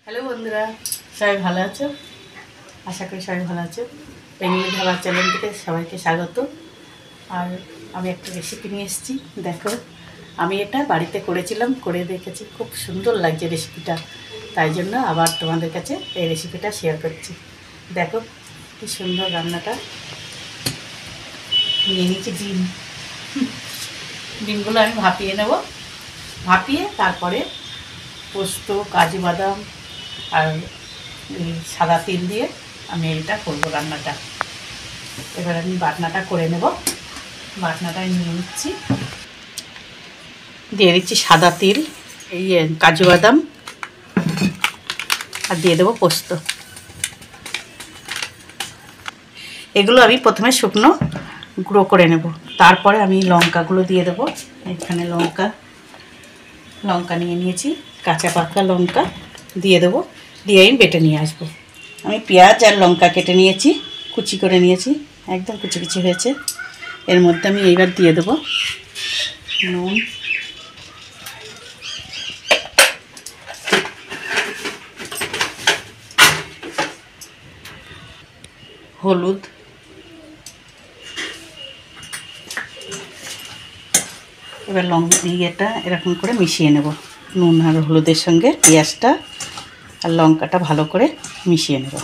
Hello বন্ধুরা, সবাই ভালো আছো? আশা করি সবাই ভালো আছো। বেঙ্গলি ধাবার চ্যানেল থেকে সবাইকে স্বাগত। আর আমি একটা রেসিপি নিয়ে এসেছি। দেখো, আমি এটা বাড়িতে করেছিলাম, করে দেখেছি, খুব সুন্দর লাগছে রেসিপিটা। তাই জন্য আবার তোমাদের কাছে এই রেসিপিটা শেয়ার করছি। দেখো কি সুন্দর রান্নাটা। নিয়ে নিচ্ছি ডিমগুলো আমি ভাপিয়ে নেব। ভাপিয়ে তারপরে পোস্ত, কাজু বাদাম আর সাদা তিল দিয়ে আমি এটা করবো রান্নাটা। এবার আমি বাটনাটা করে নেব। বাটনাটা নিয়ে নিচ্ছি, দিয়ে দিচ্ছি সাদা তিল, এই কাজু বাদাম, আর দিয়ে দেবো পোস্ত। এগুলো আমি প্রথমে শুকনো গুঁড়ো করে নেব, তারপরে আমি লঙ্কাগুলো দিয়ে দেবো। এখানে লঙ্কা নিয়ে নিয়েছি, কাঁচা পাকা লঙ্কা দিয়ে দেবো, দিয়ে আমি বেটে নিয়ে আসবো। আমি পেঁয়াজ আর লঙ্কা কেটে নিয়েছি, কুচি করে নিয়েছি, একদম কুচি কুচি হয়েছে। এর মধ্যে আমি এইবার দিয়ে দেবো নুন, হলুদ, এবার ইয়েটা এরকম করে মিশিয়ে নেব। নুন আর হলুদের সঙ্গে পেঁয়াজটা আর লঙ্কাটা ভালো করে মিশিয়ে নেব।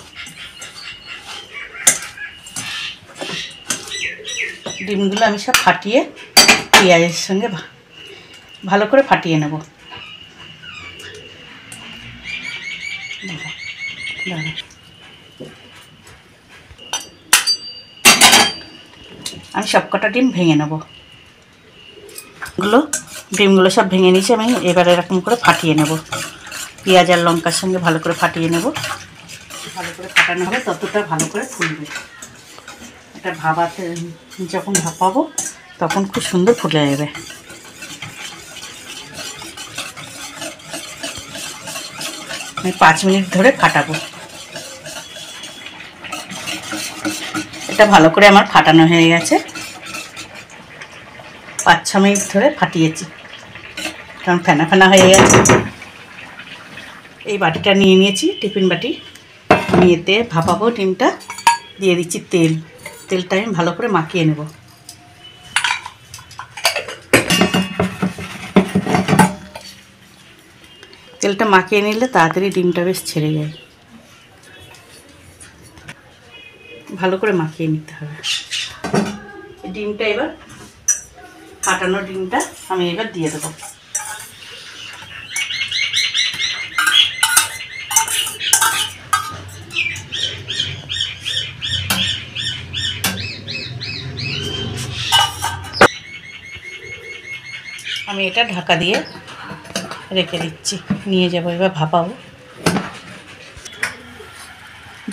ডিমগুলো আমি সব ফাটিয়ে পেঁয়াজের সঙ্গে ভালো করে ফাটিয়ে নেব। আমি সবকটা ডিম ভেঙে নেব। ডিমগুলো সব ভেঙে নিয়েছি আমি। এবার এরকম করে ফাটিয়ে নেব, পেঁয়াজ আর লঙ্কার সঙ্গে ভালো করে ফাটিয়ে নেব। ভালো করে ফাটানো হবে ততটা ভালো করে ফুলবে। এটা যখন ভাপাবো তখন খুব সুন্দর ফুটে যাবে। আমি 5 মিনিট ধরে ফাটাবো। এটা ভালো করে আমার ফাটানো হয়ে গেছে। 5-6 মিনিট ধরে ফাটিয়েছি, কারণ ফেনা ফেনা হয়ে গেছে। এই বাটিটা নিয়ে নিয়েছি, টিফিন বাটি। আমি এতে ভাপাবো ডিমটা। দিয়ে দিচ্ছি তেলটা আমি ভালো করে মাখিয়ে নেব। তেলটা মাখিয়ে নিলে তাড়াতাড়ি ডিমটা বেশ ছেড়ে যায়। ভালো করে মাখিয়ে নিতে হবে ডিমটা। এবার ফাটানো ডিমটা আমি এবার দিয়ে দেবো। আমি এটা ঢাকা দিয়ে রেখে দিচ্ছি, নিয়ে যাবো এবার ভাপাবো।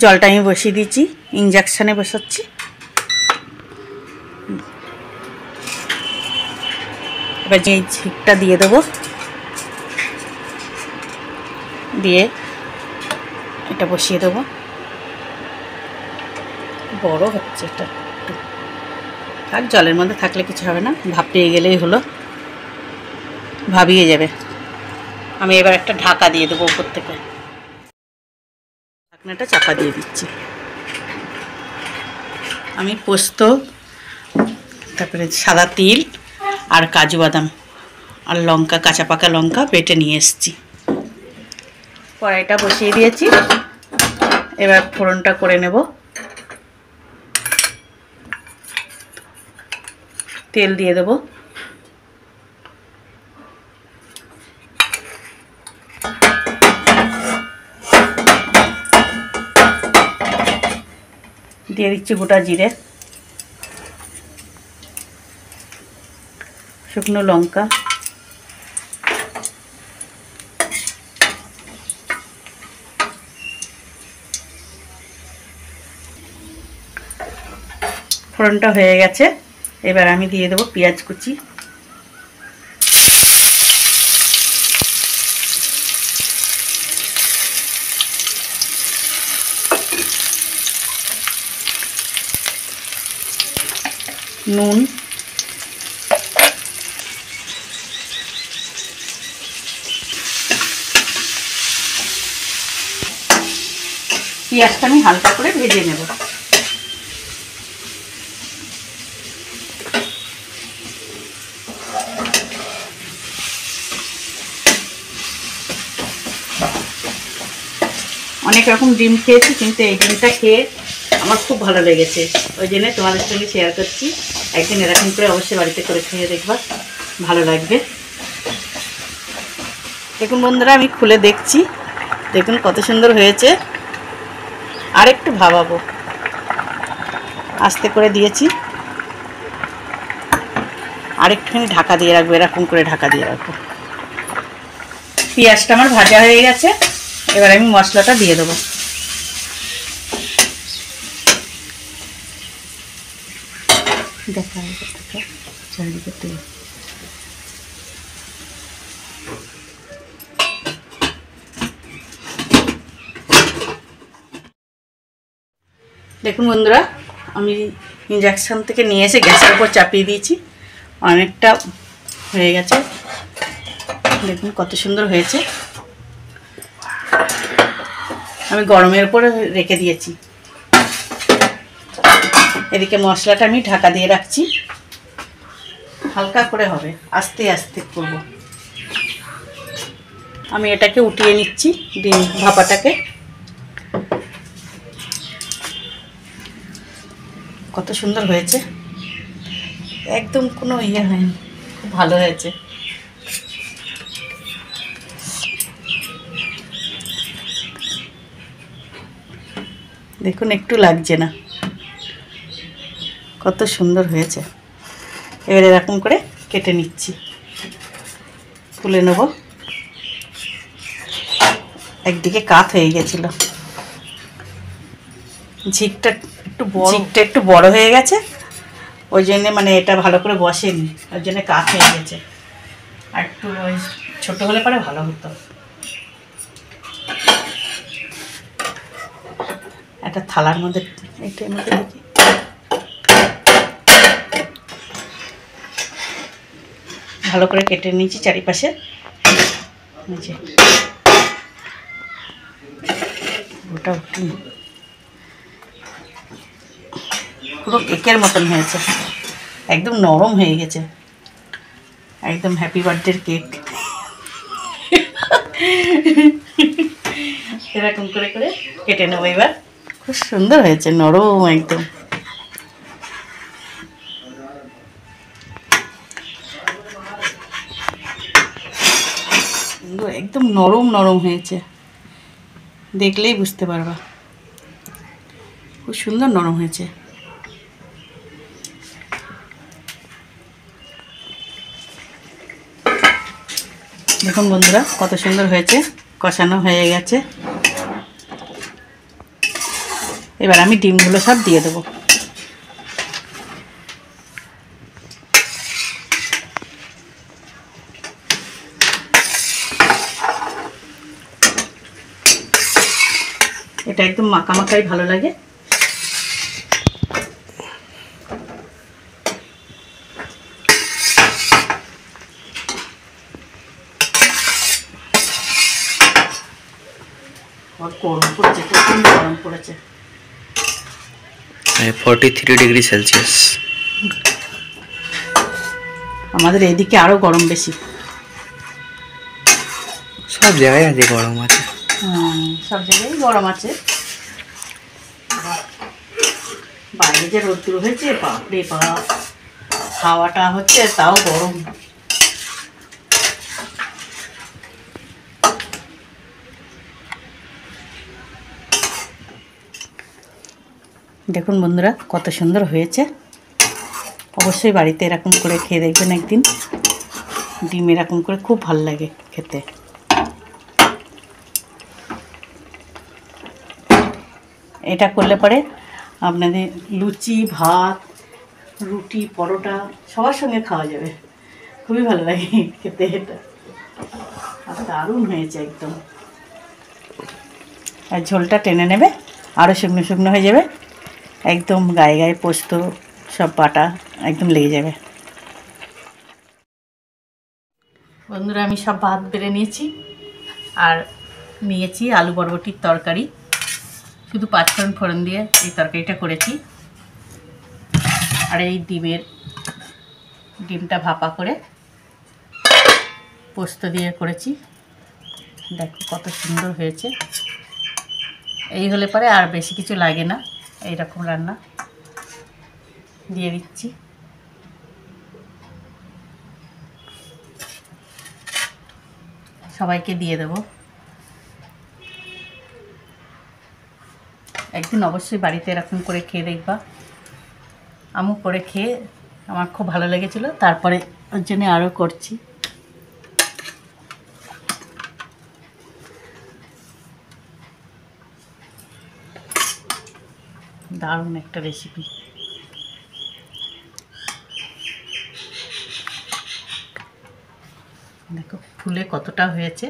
জলটা আমি বসিয়ে দিচ্ছি, ইঞ্জেকশানে বসাচ্ছি। এবার যে ঝিকটা দিয়ে দেবো, দিয়ে এটা বসিয়ে দেবো। বড় হচ্ছে এটা একটু, আর জলের মধ্যে থাকলে কিছু হবে না, ভাপ পেয়ে গেলেই হলো, ভাবিয়ে যাবে। আমি এবার একটা ঢাকা দিয়ে দেবো উপর থেকে। ঢাকনাটা চাপা দিয়ে দিচ্ছি। আমি পোস্ত, তারপরে সাদা তিল আর কাজু বাদাম আর লঙ্কা, কাঁচা পাকা লঙ্কা বেটে নিয়ে এসেছি। কড়াইটা বসিয়ে দিয়েছি, এবার ফোড়নটা করে নেব। তেল দিয়ে দেব, দিয়ে দিচ্ছি গোটা জিরে, শুকনো লঙ্কা, ফোড়নটা হয়ে গেছে। এবার আমি দিয়ে দেবো পেঁয়াজ কুচি, নুন, পেঁয়াজটা আমি হালকা করে ভেজে নেব। অনেক রকম ডিম খেয়েছি, কিন্তু এই ডিমটা খেয়ে আমার খুব ভালো লেগেছে, ওই জন্য তোমাদের সঙ্গে শেয়ার করছি। একদিন এরকম করে অবশ্যই বাড়িতে করে খেয়ে দেখবা, ভালো লাগবে। দেখুন বন্ধুরা, আমি খুলে দেখছি, দেখুন কত সুন্দর হয়েছে। আর একটু ভাবাবো, আস্তে করে দিয়েছি, আরেকটুখানি ঢাকা দিয়ে রাখবো, এরকম করে ঢাকা দিয়ে রাখবো। পেঁয়াজটা আমার ভাজা হয়ে গেছে, এবার আমি মশলাটা দিয়ে দেবো। দেখা চারিদিকে তেল। দেখুন বন্ধুরা, আমি ইন্ডাকশন থেকে নিয়ে এসে গ্যাসের উপর চাপিয়ে দিয়েছি, অনেকটা হয়ে গেছে। দেখুন কত সুন্দর হয়েছে। আমি গরমের উপরে রেখে দিয়েছি। এদিকে মশলাটা আমি ঢাকা দিয়ে রাখছি, হালকা করে হবে, আস্তে আস্তে করব। আমি এটাকে উঠিয়ে নিচ্ছি, ডিম ভাপাটাকে। কত সুন্দর হয়েছে, একদম কোনো ইয়ে হয়নি, খুব ভালো হয়েছে। দেখুন একটু লাগছে না, কত সুন্দর হয়েছে। এবার এরকম করে কেটে নিচ্ছি, তুলে নেব। একদিকে কাত হয়ে গেছিল, ঝিকটা একটু বড় হয়ে গেছে, ওই জন্যে মানে এটা ভালো করে বসেনি, ওই জন্য কাত হয়ে গেছে। আর একটু ওই ছোটো হলে পরে ভালো হতো। একটা থালার মধ্যে, এটার মধ্যে দেখি, ভালো করে কেটে নিয়েছি চারিপাশে। ওটা পুরো কেকের মতন হয়েছে, একদম নরম হয়ে গেছে, একদম হ্যাপি বার্থডের কেক। এরকম করে করে কেটে নেবো এবার। খুব সুন্দর হয়েছে, নরম একদম। একদম নরম নরম হয়েছে, দেখলেই বুঝতে পারবা, খুব সুন্দর নরম হয়েছে। দেখুন বন্ধুরা কত সুন্দর হয়েছে, কষানো হয়ে গেছে। এবার আমি ডিমগুলো সব দিয়ে দেবো। এটা একদম মাখা মাখাই ভালো লাগে। গরম পড়েছে, প্রচন্ড গরম পড়েছে। 43 ডিগ্রি সেলসিয়াস। আমাদের এদিকে আরো গরম বেশি, সব জায়গায় আছে গরম আছে। সব জায়গায় গরম আছে। বাইরে যে রোদ্দুর হয়েছে, বাপরে বাপ, হাওয়াটা হচ্ছে তাও গরম। দেখুন বন্ধুরা কত সুন্দর হয়েছে, অবশ্যই বাড়িতে এরকম করে খেয়ে দেখবেন একদিন। ডিম এরকম করে খুব ভালো লাগে খেতে। এটা করলে পরে আপনাদের লুচি, ভাত, রুটি, পরোটা সবার সঙ্গে খাওয়া যাবে, খুবই ভালো লাগে খেতে এটা। আর দারুণ হয়েছে একদম। আর ঝোলটা টেনে নেবে, আরও শুকনো শুকনো হয়ে যাবে, একদম গায়ে গায়ে পোস্ত সব বাটা একদম লেগে যাবে। বন্ধুরা আমি সব ভাত বেড়ে নিয়েছি, আর নিয়েছি আলু বরবটির তরকারি, শুধু পাঁচফোড়ন ফোড়ন দিয়ে এই তরকারিটা করেছি। আর এই ডিমটা ভাপা করে পোস্ত দিয়ে করেছি। দেখো কত সুন্দর হয়েছে। এই হলে পরে আর বেশি কিছু লাগে না, এইরকম রান্না। দিয়ে দিচ্ছি সবাইকে দিয়ে দেব। একদিন অবশ্যই বাড়িতে এরকম করে খেয়ে দেখবা। আমি করে খেয়ে আমার খুব ভালো লেগেছিল, তারপরে ওর জন্য আরও করছি। দারুণ একটা রেসিপি। দেখো ফুলে কতটা হয়েছে।